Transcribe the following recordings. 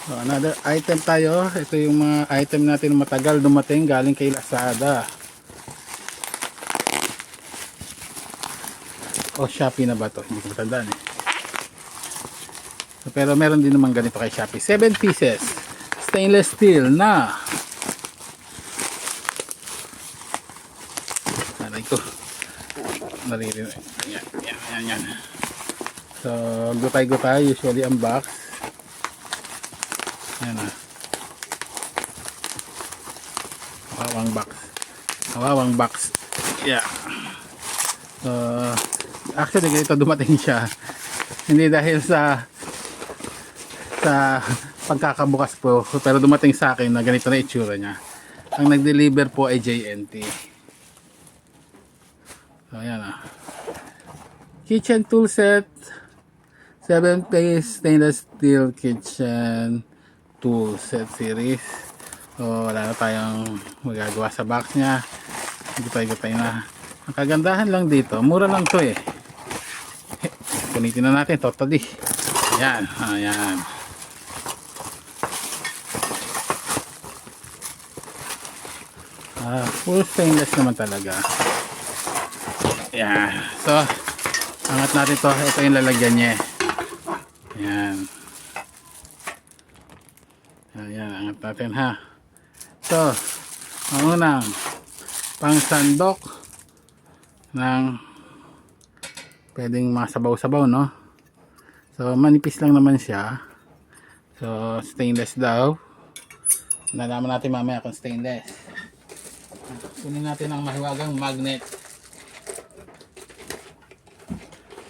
So, another item tayo. Ito yung mga item natin na matagal dumating galing kay Lazada. O Shopee na ba to? Hindi ko matandaan eh. So, pero meron din naman ganito kay Shopee. 7 pieces. Stainless steel na. Aray ko. Naririnig. Yan. So, gutay-gutay. Usually ang box. Ayan na. Kawawang box. Yeah. So, actually ganito dumating siya. Hindi dahil sa pagkakabukas po, pero dumating sa akin na ganito na itsura niya. Ang nag-deliver po ay JNT. So, ayan na. Kitchen tool set. 7-piece stainless steel kitchen tool set series. So, wala na tayong magagawa sa box niya. Gutay-gutay na. Ang kagandahan lang dito, mura lang to eh. Punitin na natin totally. Ayan. Full stainless naman talaga. Ayan. So, angat natin to. Ito yung lalagyan niya. Ayan, angat natin ha. So, ang unang pang sandok ng pwedeng masabaw-sabaw, no? So, manipis lang naman siya. So, stainless daw. Nalaman natin mamaya kung stainless. Kunin natin ang mahiwagang magnet.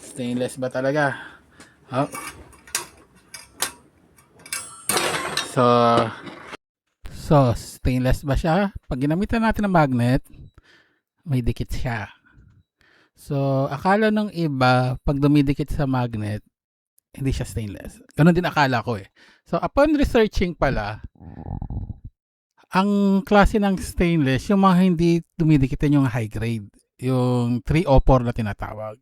Stainless ba talaga? Oh. So, stainless ba siya? Pag ginamitan natin ng magnet, may dikit siya. So, akala ng iba, pag dumidikit sa magnet, hindi siya stainless. Ganon din akala ko eh. So, upon researching pala, ang klase ng stainless, yung mga hindi dumidikitan yung high grade. Yung 304 na tinatawag.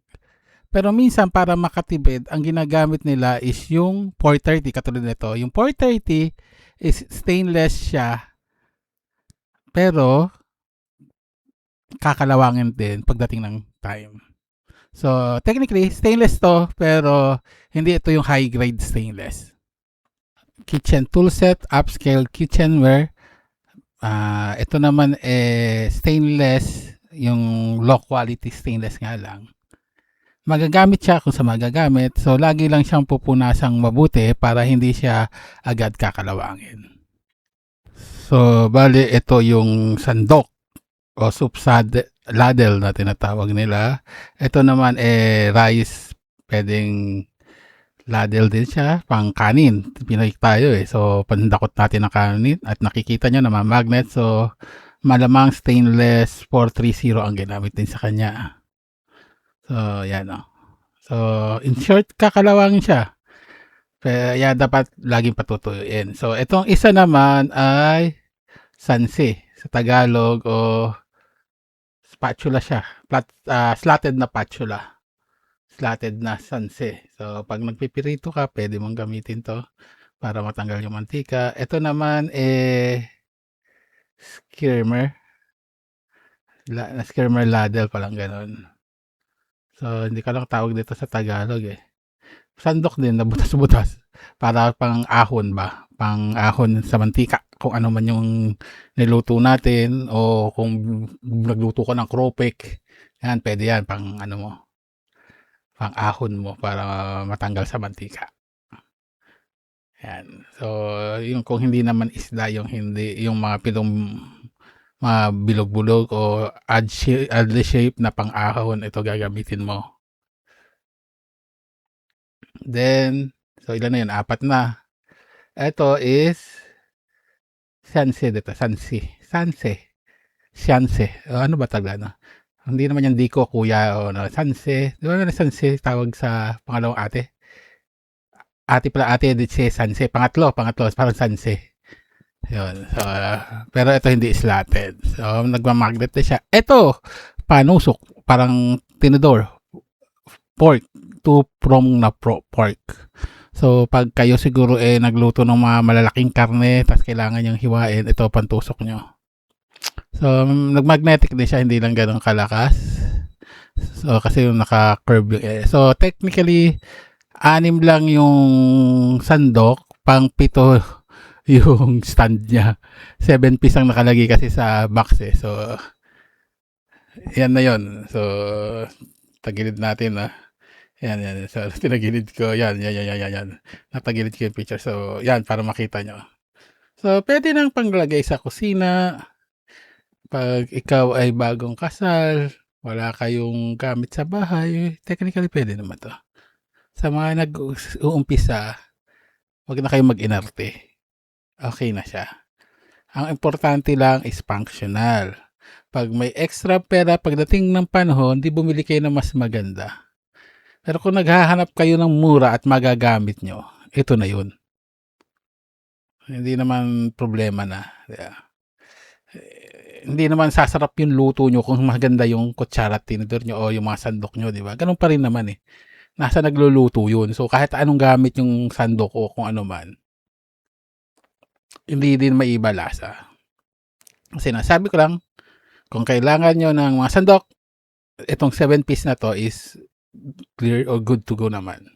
Pero minsan para makatibid, ang ginagamit nila is yung 430 katulad nito. Yung 430 is stainless siya. Pero kakalawangin din pagdating ng time. So, technically, stainless to, pero hindi ito yung high grade stainless. Kitchen tool set, upscale kitchenware. Ito naman stainless, yung low quality stainless nga lang. Magagamit siya kung sa magagamit. So, lagi lang siyang pupunasang mabuti para hindi siya agad kakalawangin. So, bali, ito yung sandok o soup ladle na tinatawag nila. Ito naman rice. Pwedeng ladle din siya. Pang kanin. Pinoy tayo eh. So, pandakot natin ng kanin. At nakikita nyo naman magnet. So, malamang stainless 430 ang ginamit din sa kanya. So, yan o. So, in short, kakalawangin siya. Kaya dapat laging patutuyuin. So, itong isa naman ay sansi sa Tagalog o spatula siya. Slatted na spatula. Slatted na sansi. So, pag nagpipirito ka, pwede mong gamitin to para matanggal yung mantika. Ito naman skimmer. Skimmer ladle, palang ganon. So, hindi ka lang tawag dito sa Tagalog eh. Sandok din na butas-butas. Para pang ahon ba? Pang ahon sa mantika. Kung ano man yung niluto natin o kung nagluto ka ng kropek. Yan, pwede yan. Pang ano mo. Pang ahon mo para matanggal sa mantika. Yan. So, yung kung hindi naman isda, yung hindi, yung mga mga bilog-bulog o oddly shape na pang-ahon, ito gagamitin mo. Then, so ilan na yun? 4 na. Ito is Sanse dito. Sanse. Ano ba talaga? No? Hindi naman yung Diko, kuya. O, no? Sanse. Di ba na Sanse tawag sa pangalawang ate? Ate Ediche, Sanse. Pangatlo. Parang Sanse. Yun. So, pero ito hindi slatted. So, nagmamagnet na siya. Ito, panusok. Parang tinidor. Pork. 2-prong na pork. So, pag kayo siguro nagluto ng mga malalaking karne, tapos kailangan yung hiwain, ito pantusok nyo. So, nag-magnetic din siya, hindi lang ganun kalakas. So, kasi yung naka-curve yung So, technically, 6 lang yung sandok, pang 7 yung stand niya. 7 piece ang nakalagay kasi sa box So, yan na yon. So, tagilid natin yan. So, tinagilid ko. Yan. Natagilid ko yung picture. So, yan, para makita nyo. So, pwede nang panglagay sa kusina. Pag ikaw ay bagong kasal, wala kayong gamit sa bahay, technically pwede naman to. Sa mga nag-uumpisa, wag na kayong mag-inarte. Okay na siya. Ang importante lang is functional. Pag may extra pera pagdating ng panahon, di bumili kayo ng mas maganda. Pero kung naghahanap kayo ng mura at magagamit nyo, ito na yun. Hindi naman problema na. Yeah. Hindi naman sasarap yung luto nyo kung maganda yung kutsara at tinidor nyo o yung mga sandok nyo, di ba? Ganun pa rin naman Nasa nagluluto yun. So, kahit anong gamit yung sandok o kung ano man, hindi din maiba lasa. Kasi nasabi ko lang, kung kailangan nyo ng mga sandok, itong 7 piece na to is clear or good to go naman.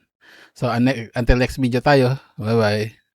So, until next video tayo. Bye-bye.